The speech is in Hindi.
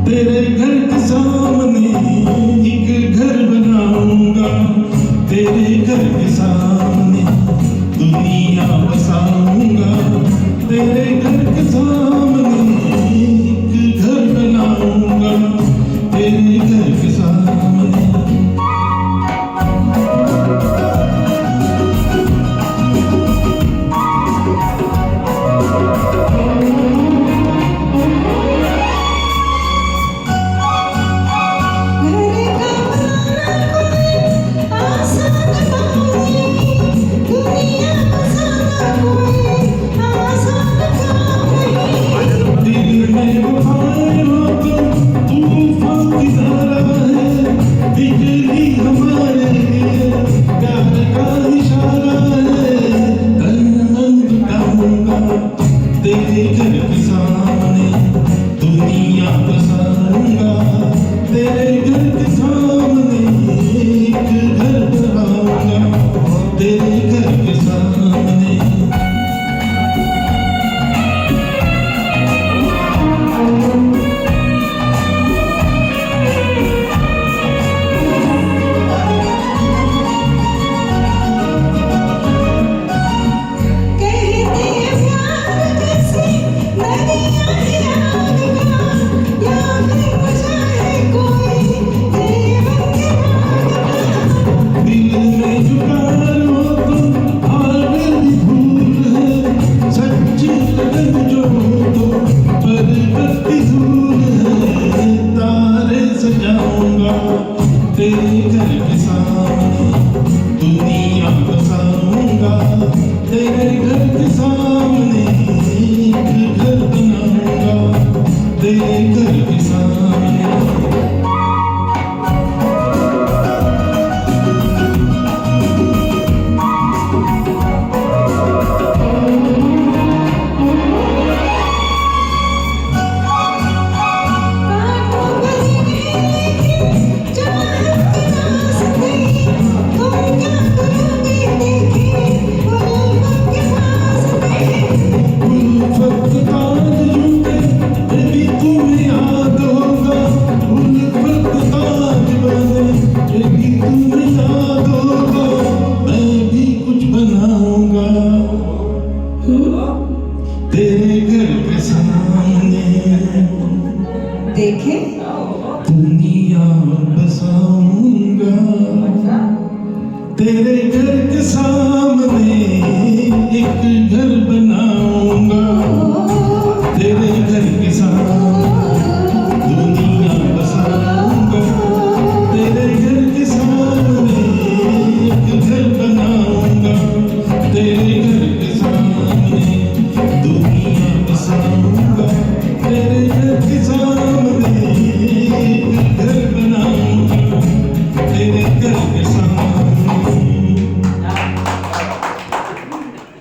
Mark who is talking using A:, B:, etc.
A: तेरे घर के सामने एक घर बनाऊंगा, तेरे घर के सामने दुनिया बसाऊंगा, तेरे घर के सामने एक घर बनाऊंगा, तेरे घर के सामने। तेरे घर के सामने दुनिया बसाऊंगा, तेरे घर के सामने एक घर बनाऊंगा, तेरे घर के सामने। तेरे घर के सामने दुनिया बसाऊंगा, तेरे घर के सामने एक घर बनाऊंगा, तेरे घर के सामने। तेरे घर के सामने
B: देखे
A: दुनिया बसाऊंगा, तेरे घर के सामने